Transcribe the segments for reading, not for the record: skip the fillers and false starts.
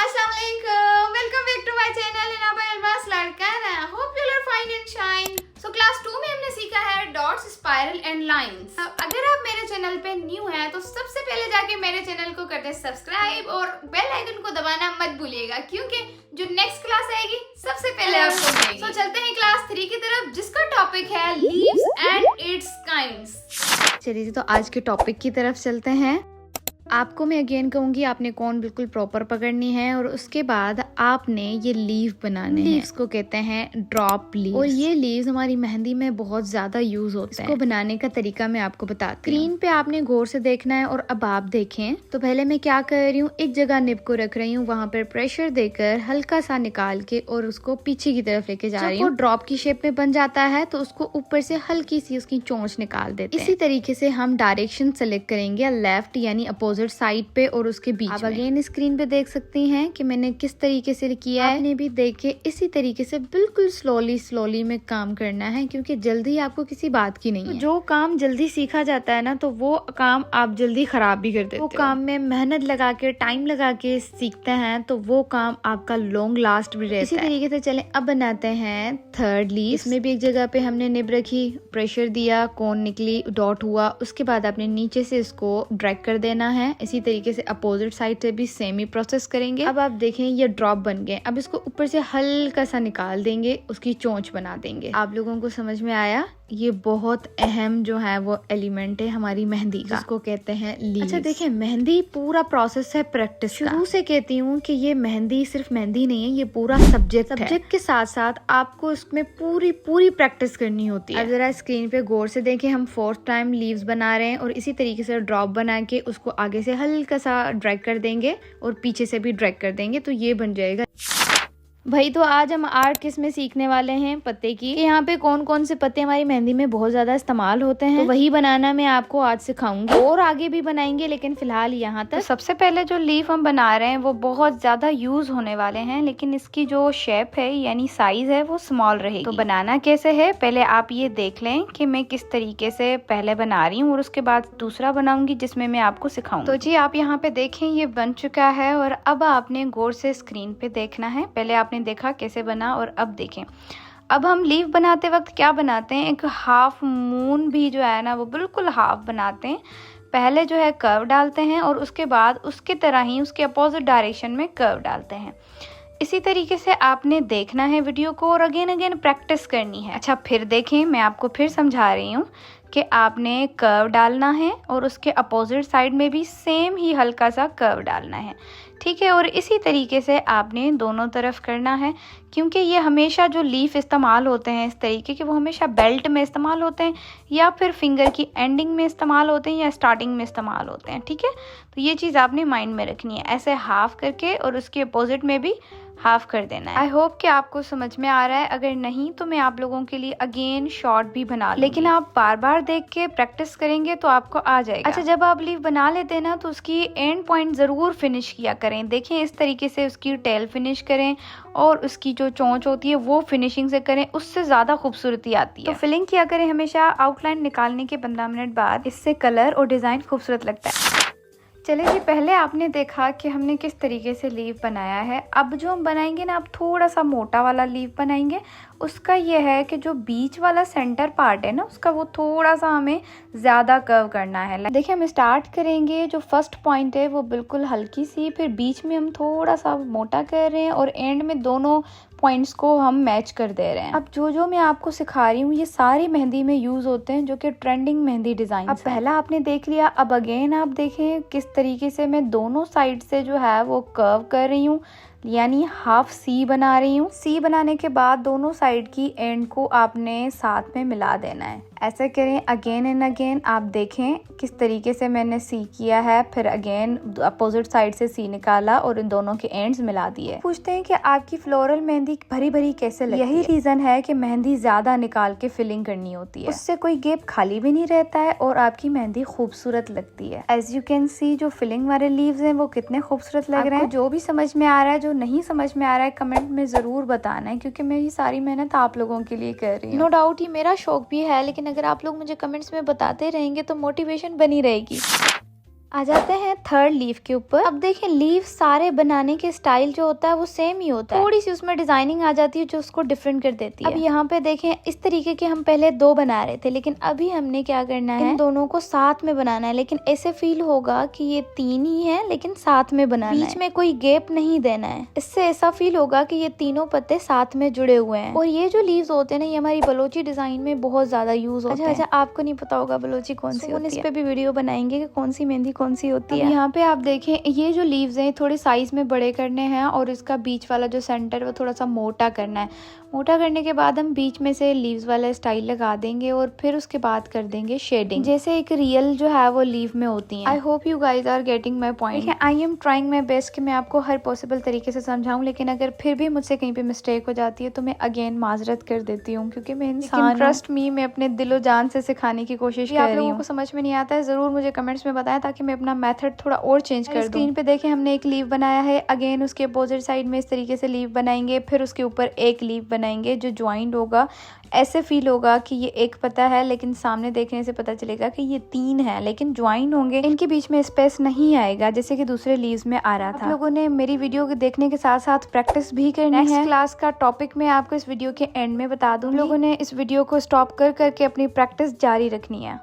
Assalamualaikum. Welcome back to my channel Inaba Elmas Ladkan. I hope you are fine and shine. So class 2 में हमने सीखा है dots, spiral and lines. अगर आप मेरे channel पे न्यू हैं तो सबसे पहले जाके मेरे चैनल को कर दे सब्सक्राइब और बेल आइकन को दबाना मत भूलिएगा, क्योंकि जो नेक्स्ट क्लास आएगी सबसे पहले आपको मिलेगी। तो चलते हैं क्लास 3 की तरफ, जिसका टॉपिक है लीव्स एंड इट्स काइंड्स। चलिए तो आज के टॉपिक की तरफ चलते हैं। आपको मैं अगेन कहूँगी आपने कौन बिल्कुल प्रॉपर पकड़नी है और उसके बाद आपने ये लीव बनाने हैं। लीव्स को कहते हैं ड्रॉप लीव्स और ये लीव्स हमारी मेहंदी में बहुत ज्यादा यूज होते हैं। इसको बनाने का तरीका मैं आपको बताती हूँ। स्क्रीन पे आपने गौर से देखना है और अब आप देखें तो पहले मैं क्या कर रही हूँ, एक जगह निब को रख रही हूँ, वहाँ पर प्रेशर देकर हल्का सा निकाल के और उसको पीछे की तरफ लेके जा रही हूँ। ड्रॉप की शेप में बन जाता है तो उसको ऊपर से हल्की सी उसकी चोंच निकाल देते हैं। इसी तरीके से हम डायरेक्शन सेलेक्ट करेंगे, लेफ्ट यानी अपोजिट साइड पे और उसके बीच। आप अगेन स्क्रीन पे देख सकती हैं कि मैंने किस तरीके से किया है। आपने भी देखे इसी तरीके से बिल्कुल स्लोली में काम करना है, क्योंकि जल्दी आपको किसी बात की नहीं है। जो काम जल्दी सीखा जाता है ना, तो वो काम आप जल्दी खराब भी कर देते हो। वो काम में मेहनत लगा के टाइम लगा के सीखते हैं तो वो काम आपका लॉन्ग लास्ट भी रहता है। इसी तरीके से चले अब बनाते हैं थर्ड लीव। इसमें भी एक जगह पे हमने निब रखी, प्रेशर दिया, कोन निकली, डॉट हुआ, उसके बाद आपने नीचे से इसको ड्रैग कर देना है। इसी तरीके से अपोजिट साइड से भी सेम ही प्रोसेस करेंगे। अब आप देखें ये ड्रॉप बन गए। अब इसको ऊपर से हल्का सा निकाल देंगे, उसकी चोंच बना देंगे। आप लोगों को समझ में आया? ये बहुत अहम जो है वो एलिमेंट है हमारी मेहंदी का, जिसको कहते हैं लीव्स। अच्छा देखें, मेहंदी पूरा प्रोसेस है प्रैक्टिस का। शुरू से कहती हूँ कि ये मेहंदी सिर्फ मेहंदी नहीं है, ये पूरा सब्जेक्ट के साथ साथ आपको इसमें पूरी प्रैक्टिस करनी होती है। अब जरा स्क्रीन पे गौर से देखें, हम फोर्थ टाइम लीव्स बना रहे हैं और इसी तरीके से ड्रॉप बना के उसको आगे से हल्का सा ड्रैग कर देंगे और पीछे से भी ड्रैग कर देंगे, तो ये बन जाएगा भाई। तो आज हम आर्ट किस में सीखने वाले हैं, पत्ते की। यहाँ पे कौन कौन से पत्ते हमारी मेहंदी में बहुत ज्यादा इस्तेमाल होते हैं, तो वही बनाना मैं आपको आज सिखाऊंगी और आगे भी बनाएंगे, लेकिन फिलहाल यहाँ तक। तो सबसे पहले जो लीफ हम बना रहे हैं वो बहुत ज्यादा यूज होने वाले हैं, लेकिन इसकी जो शेप है यानी साइज है वो स्मॉल रहेगी। तो बनाना कैसे है, पहले आप ये देख लें कि मैं किस तरीके से पहले बना रही हूँ और उसके बाद दूसरा बनाऊंगी जिसमें मैं आपको सिखाऊंगी। तो जी आप यहाँ पे देखें ये बन चुका है और अब आपने गौर से स्क्रीन पे देखना है। पहले आपने देखा कैसे बना और अब देखें। अब हम लीफ बनाते वक्त क्या बनाते हैं, एक हाफ मून भी जो है ना वो बिल्कुल हाफ बनाते हैं। पहले जो है कर्व डालते हैं और उसके बाद उसके तरह ही उसके अपोजिट डायरेक्शन में कर्व डालते हैं। इसी तरीके से आपने देखना है वीडियो को और अगेन प्रैक्टिस करनी है। अच्छा फिर देखें, मैं आपको फिर समझा रही हूँ कि आपने कर्व डालना है और उसके अपोजिट साइड में भी सेम ही हल्का सा कर्व डालना है, ठीक है। और इसी तरीके से आपने दोनों तरफ करना है, क्योंकि ये हमेशा जो लीफ इस्तेमाल होते हैं इस तरीके के, वो हमेशा बेल्ट में इस्तेमाल होते हैं या फिर फिंगर की एंडिंग में इस्तेमाल होते हैं या स्टार्टिंग में इस्तेमाल होते हैं, ठीक है। तो ये चीज़ आपने माइंड में रखनी है, ऐसे हाफ करके और उसके अपोजिट में भी हाफ कर देना है। आई होप कि आपको समझ में आ रहा है। अगर नहीं तो मैं आप लोगों के लिए अगेन शॉर्ट भी बना, लेकिन आप बार बार देख के प्रैक्टिस करेंगे तो आपको आ जाएगा। अच्छा जब आप लीफ बना लेते हैं ना तो उसकी एंड पॉइंट जरूर फिनिश किया करें। देखें इस तरीके से उसकी टेल फिनिश करें और उसकी जो चोंच होती है वो फिनिशिंग से करें, उससे ज्यादा खूबसूरती आती है। तो फिलिंग किया करें हमेशा आउटलाइन निकालने के 15 मिनट बाद, इससे कलर और डिजाइन खूबसूरत लगता है। चलिए जी, पहले आपने देखा कि हमने किस तरीके से लीव बनाया है। अब जो हम बनाएंगे ना, अब थोड़ा सा मोटा वाला लीव बनाएंगे। उसका ये है कि जो बीच वाला सेंटर पार्ट है ना उसका वो थोड़ा सा हमें ज़्यादा कर्व करना है। देखिए हम स्टार्ट करेंगे, जो फर्स्ट पॉइंट है वो बिल्कुल हल्की सी, फिर बीच में हम थोड़ा सा मोटा कर रहे हैं और एंड में दोनों पॉइंट्स को हम मैच कर दे रहे हैं। अब जो मैं आपको सिखा रही हूँ ये सारी मेहंदी में यूज होते हैं, जो कि ट्रेंडिंग मेहंदी डिजाइन। अब पहला आपने देख लिया, अब अगेन आप देखें किस तरीके से मैं दोनों साइड से जो है वो कर्व कर रही हूँ, यानी हाफ सी बना रही हूँ। सी बनाने के बाद दोनों साइड की एंड को आपने साथ में मिला देना है। ऐसे करें अगेन एंड अगेन। आप देखें किस तरीके से मैंने सी किया है, फिर अगेन अपोजिट साइड से सी निकाला और इन दोनों के एंड्स मिला दिए। पूछते हैं कि आपकी फ्लोरल मेहंदी भरी भरी कैसे लगती है। यही रीजन है कि मेहंदी ज्यादा निकाल के फिलिंग करनी होती है, उससे कोई गैप खाली भी नहीं रहता है और आपकी मेहंदी खूबसूरत लगती है। एज यू कैन सी जो फिलिंग वाले लीव्स हैं वो कितने खूबसूरत लग रहे हैं। जो भी समझ में आ रहा है, जो नहीं समझ में आ रहा है, कमेंट में जरूर बताना है, क्योंकि मैं ये सारी मेहनत आप लोगों के लिए कर रही हूँ। नो डाउट ये मेरा शौक भी है, लेकिन अगर आप लोग मुझे कमेंट्स में बताते रहेंगे तो मोटिवेशन बनी रहेगी। आ जाते हैं थर्ड लीफ के ऊपर। अब देखें लीफ सारे बनाने के स्टाइल जो होता है वो सेम ही होता है, थोड़ी सी उसमें डिजाइनिंग आ जाती है जो उसको डिफरेंट कर देती है। अब यहाँ पे देखें इस तरीके के हम पहले 2 बना रहे थे, लेकिन अभी हमने क्या करना है, इन दोनों को साथ में बनाना है। लेकिन ऐसे फील होगा कि ये 3 ही है लेकिन साथ में बनाना है, बीच में कोई गैप नहीं देना है। इससे ऐसा फील होगा कि ये तीनों पत्ते साथ में जुड़े हुए हैं। और ये जो लीव्स होते हैं ना, ये हमारी बलोची डिजाइन में बहुत ज्यादा यूज होते हैं। अच्छा, आपको नहीं पता होगा बलोची कौन सी होती है, इस पे भी वीडियो बनाएंगे कि कौन सी मेहंदी कौन सी होती है। यहाँ पे आप देखें ये जो लीव्स हैं थोड़े साइज में बड़े करने हैं और इसका बीच वाला जो सेंटर वो थोड़ा सा मोटा करना है। मोटा करने के बाद हम बीच में से लीव्स वाला स्टाइल लगा देंगे और फिर उसके बाद कर देंगे शेडिंग, जैसे एक रियल जो है वो लीव में होती है। I hope you guys are getting my point. I am trying my best कि मैं आपको हर पॉसिबल तरीके से समझाऊं, लेकिन अगर फिर भी मुझसे कहीं पे मिस्टेक हो जाती है तो मैं अगेन माजरत कर देती हूँ, क्योंकि मैं इंसान, ट्रस्ट मी, मैं अपने दिलो जान से सिखाने की कोशिश कर रही हूँ। आप लोगों को समझ में नहीं आता है जरूर मुझे कमेंट्स में बताएं ताकि मैं अपना मेथड थोड़ा और चेंज कर दूं। स्क्रीन पे देखें हमने एक लीव बनाया है, अगेन उसके अपोजिट साइड में इस तरीके से लीव बनाएंगे, फिर उसके ऊपर एक लीव बनाएंगे जो ज्वाइंट होगा। ऐसे फील होगा कि ये एक पत्ता है लेकिन सामने देखने से पता चलेगा कि ये 3 है, लेकिन ज्वाइन होंगे, इनके बीच में स्पेस नहीं आएगा जैसे कि दूसरे लीव्स में आ रहा था। आप लोगों ने मेरी वीडियो को देखने के साथ साथ प्रैक्टिस भी करनी है। नेक्स्ट क्लास का टॉपिक मैं आपको इस वीडियो के एंड में बता दूं। लोगों ने इस वीडियो को स्टॉप कर करके अपनी प्रैक्टिस जारी रखनी है।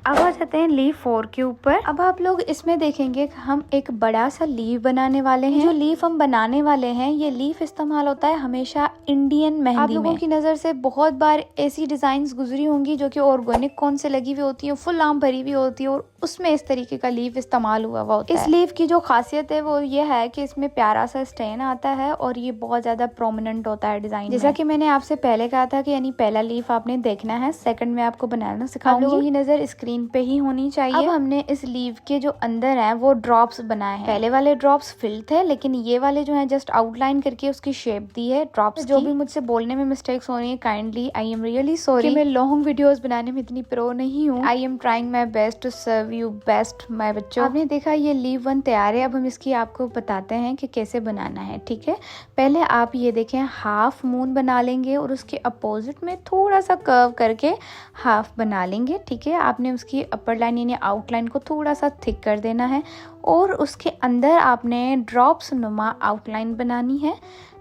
अब आ जाते हैं लीव 4 के ऊपर। अब आप लोग इसमें देखेंगे कि हम एक बड़ा सा लीव बनाने वाले हैं। जो लीव हम बनाने वाले हैं ये लीव इस्तेमाल होता है हमेशा इंडियन मेहंदी में। आप लोगों की नजर से बहुत बार ऐसी डिजाइन्स गुजरी होंगी जो कि ऑर्गेनिक कौन से लगी हुई होती है, फुल आम भरी हुई होती है और उसमें इस तरीके का लीव इस्तेमाल हुआ होता है। इस लीव की जो खासियत है वो ये है कि इसमें प्यारा सा स्टेन आता है और ये बहुत ज्यादा प्रोमिनेंट होता है डिजाइन। जैसा कि मैंने आपसे पहले कहा था कि यानी पहला लीव आपने देखना है, सेकंड में आपको बनाना सिखाऊंगी। आप लोगों की नजर स्क्रीन पे ही होनी चाहिए। अब हमने इस लीव के जो अंदर है वो ड्रॉप्स बनाए हैं। पहले वाले ड्रॉप्स फिल थे लेकिन ये वाले जो है जस्ट आउटलाइन करके उसकी शेप दी है ड्रॉप्स। जो भी मुझसे बोलने में मिस्टेक्स हो रही है kindly I am really sorry. मैं लॉन्ग वीडियोस बनाने में इतनी प्रो नहीं हूँ। I am trying my best to serve you best my बच्चों। आपने देखा ये लीव 1 तैयार है। अब हम इसकी आपको बताते हैं कि कैसे बनाना है, ठीक है। पहले आप ये देखें हाफ मून बना लेंगे और उसके अपोजिट में थोड़ा सा कर्व करके हाफ बना लेंगे, ठीक है। आपने उसकी अपर लाइन यानी आउटलाइन को थोड़ा सा थिक कर देना है और उसके अंदर आपने ड्रॉप्स नुमा आउटलाइन बनानी है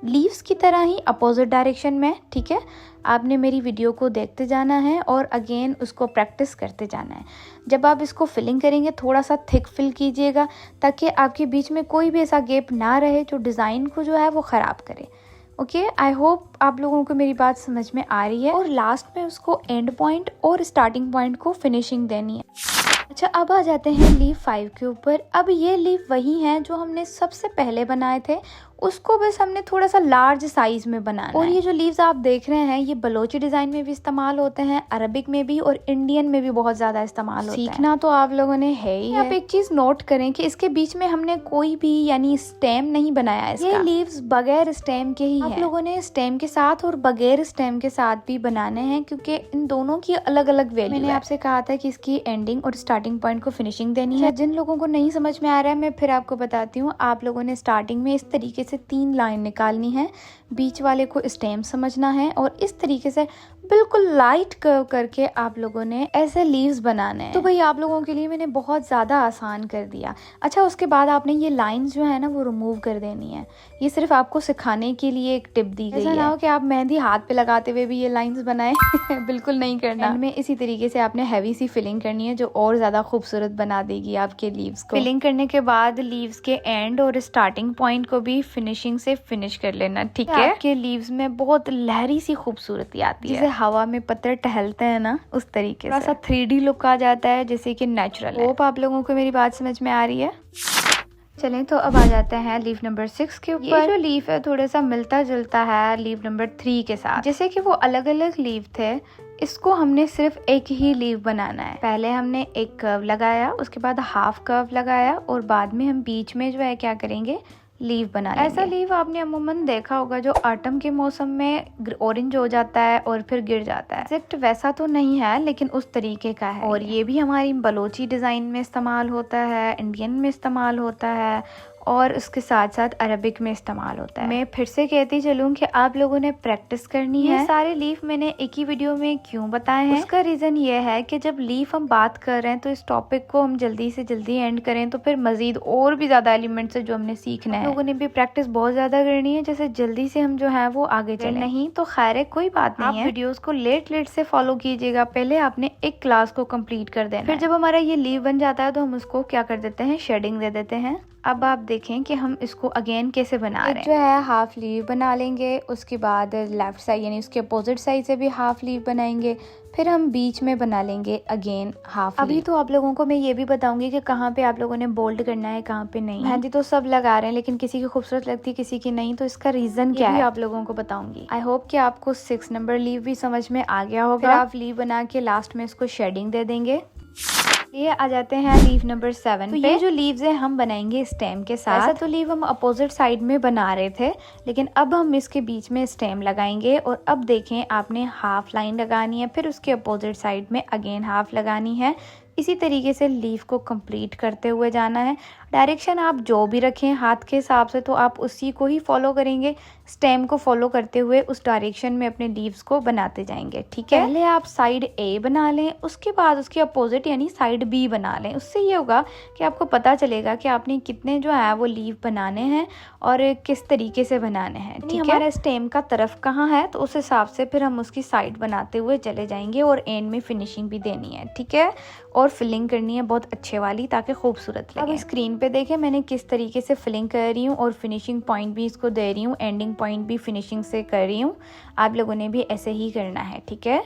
लीव्स की तरह ही अपोजिट डायरेक्शन में, ठीक है। आपने मेरी वीडियो को देखते जाना है और अगेन उसको प्रैक्टिस करते जाना है। जब आप इसको फिलिंग करेंगे थोड़ा सा थिक फिल कीजिएगा ताकि आपके बीच में कोई भी ऐसा गैप ना रहे जो डिज़ाइन को जो है वो ख़राब करे। ओके, आई होप आप लोगों को मेरी बात समझ में आ रही है। और लास्ट में उसको एंड पॉइंट और स्टार्टिंग पॉइंट को फिनिशिंग देनी है। अच्छा, अब आ जाते हैं लीव 5 के ऊपर। अब ये लीव वही हैं जो हमने सबसे पहले बनाए थे, उसको बस हमने थोड़ा सा लार्ज साइज में बनाना और ये जो लीव्स आप देख रहे हैं ये बलोची डिजाइन में भी इस्तेमाल होते हैं, अरबिक में भी और इंडियन में भी बहुत ज्यादा इस्तेमाल होता है। सीखना तो आप लोगों ने है ही है। आप एक चीज नोट करें कि इसके बीच में हमने कोई भी यानी स्टेम नहीं बनाया है। ये लीव्स बगैर स्टेम के ही आप लोगों ने स्टेम के साथ और बगैर स्टेम के साथ भी बनाने हैं क्योंकि इन दोनों की अलग अलग वैल्यू है। मैंने आपसे कहा था कि इसकी एंडिंग और स्टार्टिंग पॉइंट को फिनिशिंग देनी है। जिन लोगों को नहीं समझ में आ रहा है मैं फिर आपको बताती हूँ। आप लोगों ने स्टार्टिंग में इस तरीके से 3 लाइन निकालनी है, बीच वाले को स्टेम समझना है और इस तरीके से बिल्कुल लाइट कर्व करके आप लोगों ने ऐसे लीव्स बनाने हैं। तो भाई आप लोगों के लिए मैंने बहुत ज़्यादा आसान कर दिया। अच्छा, उसके बाद आपने ये लाइंस जो है ना वो रिमूव कर देनी है। ये सिर्फ आपको सिखाने के लिए एक टिप दी गई है। ऐसा ना हो कि आप मेहंदी हाथ पे लगाते हुए भी ये लाइंस बनाए बिल्कुल नहीं करना। एंड में इसी तरीके से आपने हैवी सी फिलिंग करनी है जो और ज़्यादा खूबसूरत बना देगी आपके लीव्स को। फिलिंग करने के बाद लीव्स के एंड और स्टार्टिंग पॉइंट को भी फिनिशिंग से फिनिश कर लेना, ठीक है। आपके लीव्स में बहुत लहरी सी खूबसूरती आती है, हवा में पत्ते टहलते हैं ना उस तरीके से 3D लुक आ जाता है जैसे कि नेचुरल है। होप आप लोगों को मेरी बात समझ में आ रही है। चलें तो अब आ जाते हैं लीव नंबर 6 के ऊपर। ये जो लीव है थोड़ा सा मिलता जुलता है लीव नंबर 3 के साथ। जैसे कि वो अलग अलग लीव थे, इसको हमने सिर्फ एक ही लीव बनाना है। पहले हमने एक कर्व लगाया, उसके बाद हाफ कर्व लगाया और बाद में हम बीच में जो है क्या करेंगे लीव बना लेंगे। ऐसा लीव आपने अमूमन देखा होगा जो ऑटम के मौसम में ऑरेंज हो जाता है और फिर गिर जाता है। एग्जैक्ट वैसा तो नहीं है लेकिन उस तरीके का है। और ये भी हमारी बलोची डिजाइन में इस्तेमाल होता है, इंडियन में इस्तेमाल होता है और उसके साथ साथ अरबिक में इस्तेमाल होता है। मैं फिर से कहती चलूँ कि आप लोगों ने प्रैक्टिस करनी है। सारे लीफ मैंने एक ही वीडियो में क्यों बताए हैं, उसका रीजन ये है कि जब लीफ हम बात कर रहे हैं तो इस टॉपिक को हम जल्दी से जल्दी एंड करें तो फिर मजीद और भी ज्यादा एलिमेंट्स है जो हमने सीखना है। लोगों ने भी प्रैक्टिस बहुत ज्यादा करनी है, जैसे जल्दी से हम जो है वो आगे चले। नहीं तो खैर है, कोई बात नहीं है। वीडियोस को लेट से फॉलो कीजिएगा। पहले आपने एक क्लास को कंप्लीट कर देना। फिर जब हमारा ये लीफ बन जाता है तो हम उसको क्या कर देते हैं, शेडिंग दे देते हैं। अब आप देखें कि हम इसको अगेन कैसे बना रहे हैं। जो है हाफ लीफ बना लेंगे, उसके बाद लेफ्ट साइड यानी उसके अपोजिट साइड से भी हाफ लीफ बनाएंगे, फिर हम बीच में बना लेंगे अगेन हाफ। अभी तो आप लोगों को मैं ये भी बताऊंगी कि कहाँ पे आप लोगों ने बोल्ड करना है, कहाँ पे नहीं। मेहंदी तो सब लगा रहे हैं लेकिन किसी की खूबसूरत लगती है, किसी की नहीं, तो इसका रीजन क्या है आप लोगों को बताऊंगी। आई होप कि आपको 6 नंबर लीफ भी समझ में आ गया होगा। आप लीफ बना के लास्ट में इसको शेडिंग दे देंगे। ये आ जाते हैं लीफ नंबर 7 पे। ये जो लीव्स है हम बनाएंगे स्टेम के साथ। ऐसा तो लीफ हम अपोजिट साइड में बना रहे थे, लेकिन अब हम इसके बीच में स्टेम लगाएंगे। और अब देखें, आपने हाफ लाइन लगानी है, फिर उसके अपोजिट साइड में अगेन हाफ लगानी है। इसी तरीके से लीफ को कंप्लीट करते हुए जाना है। डायरेक्शन आप जो भी रखें हाथ के हिसाब से तो आप उसी को ही फॉलो करेंगे। स्टेम को फॉलो करते हुए उस डायरेक्शन में अपने लीव्स को बनाते जाएंगे, ठीक है। पहले आप साइड ए बना लें, उसके बाद उसके अपोजिट यानी साइड बी बना लें। उससे ये होगा कि आपको पता चलेगा कि आपने कितने जो है वो लीव बनाने हैं और किस तरीके से बनाने हैं, ठीक है। हमारा स्टेम का तरफ कहाँ है तो उस हिसाब से फिर हम उसकी साइड बनाते हुए चले जाएंगे और एंड में फिनिशिंग भी देनी है, ठीक है। और फिलिंग करनी है बहुत अच्छे वाली ताकि खूबसूरत लगे। अब स्क्रीन पे देखें मैंने किस तरीके से फिलिंग कर रही हूँ और फिनिशिंग पॉइंट भी इसको दे रही हूँ, एंडिंग पॉइंट भी फिनिशिंग से कर रही हूँ। आप लोगों ने भी ऐसे ही करना है, ठीक है।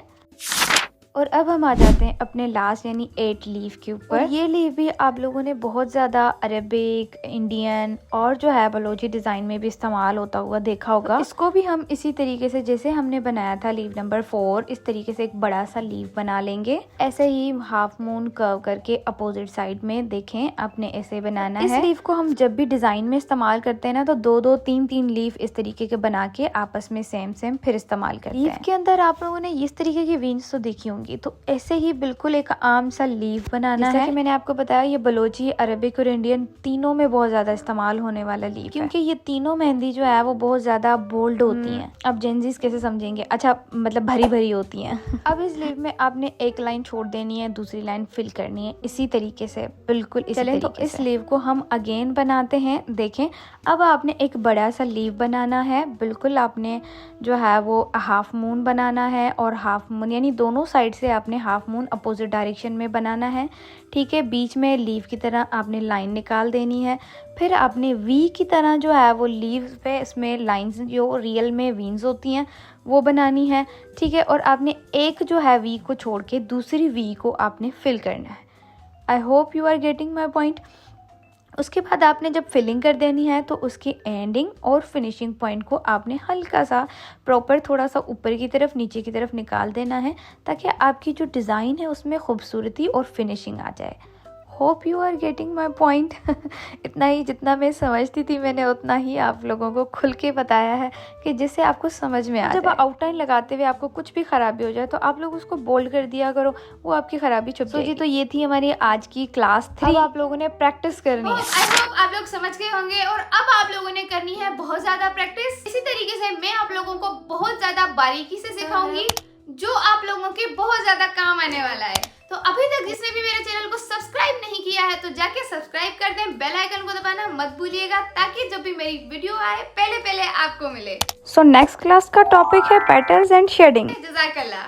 और अब हम आ जाते हैं अपने लास्ट यानी 8 लीफ के ऊपर। ये लीफ भी आप लोगों ने बहुत ज़्यादा अरबिक, इंडियन और जो है बलोची डिज़ाइन में भी इस्तेमाल होता हुआ देखा होगा। इसको भी हम इसी तरीके से जैसे हमने बनाया था लीफ नंबर 4, इस तरीके से एक बड़ा सा लीफ बना लेंगे। ऐसे ही हाफ मून कर्व करके अपोजिट साइड में देखें आपने ऐसे बनाना है। इस लीफ को हम जब भी डिज़ाइन में इस्तेमाल करते हैं ना तो 2-2, 3-3 लीफ इस तरीके के बना के आपस में सेम फिर इस्तेमाल करते हैं। लीफ के अंदर आप लोगों ने इस तरीके की वेन्स तो देखी होंगी, तो ऐसे ही बिल्कुल एक आम सा लीफ बनाना है। जैसे कि मैंने आपको बताया ये बलोची, अरबिक और इंडियन तीनों में बहुत ज्यादा इस्तेमाल होने वाला लीफ है, क्योंकि ये तीनों मेहंदी जो है वो बहुत ज्यादा बोल्ड होती हैं। अब जेंजीज कैसे समझेंगे, अच्छा मतलब भरी भरी होती हैं। अब इस लीफ में आपने एक लाइन छोड़ देनी है, दूसरी लाइन फिल करनी है इसी तरीके से, बिल्कुल इसी तरीके तो इस लीफ को हम अगेन बनाते हैं। देखें अब आपने एक बड़ा सा लीफ बनाना है, बिल्कुल आपने जो है वो हाफ मून बनाना है और हाफ मून यानी दोनों साइड से आपने हाफ मून अपोजिट डायरेक्शन में बनाना है, ठीक है। बीच में लीफ की तरह आपने लाइन निकाल देनी है। फिर आपने वी की तरह जो है वो लीव पे इसमें लाइंस जो रियल में वीन्स होती हैं वो बनानी है, ठीक है। और आपने एक जो है वी को छोड़ के दूसरी वी को आपने फिल करना है। I hope you are getting my point. उसके बाद आपने जब फिलिंग कर देनी है तो उसकी एंडिंग और फिनिशिंग पॉइंट को आपने हल्का सा प्रॉपर थोड़ा सा ऊपर की तरफ नीचे की तरफ निकाल देना है ताकि आपकी जो डिज़ाइन है उसमें खूबसूरती और फिनिशिंग आ जाए। Hope you are getting my point. इतना ही जितना मैं समझती थी मैंने उतना ही आप लोगों को खुल के बताया है कि जिससे आपको समझ में आ जाए। जब आउटलाइन लगाते हुए आपको कुछ भी खराबी हो जाए तो आप लोग उसको बोल्ड कर दिया करो, वो आपकी खराबी छुप जाएगी। तो ये थी हमारी आज की क्लास 3। आप लोगों ने प्रैक्टिस करनी है। आई होप आप लोग समझ गए होंगे और अब आप लोगों ने करनी है बहुत ज्यादा प्रैक्टिस। इसी तरीके से मैं आप लोगों को बहुत ज्यादा बारीकी से सिखाऊंगी जो आप लोगों के बहुत ज्यादा काम आने वाला है। तो अभी तक जिसने भी मेरे चैनल को सब्सक्राइब नहीं किया है तो जाके सब्सक्राइब कर दें, बेल आइकन को दबाना मत भूलिएगा ताकि जब भी मेरी वीडियो आए पहले आपको मिले। सो नेक्स्ट क्लास का टॉपिक है पेटल्स एंड शेडिंग। जज़ाकल्लाह।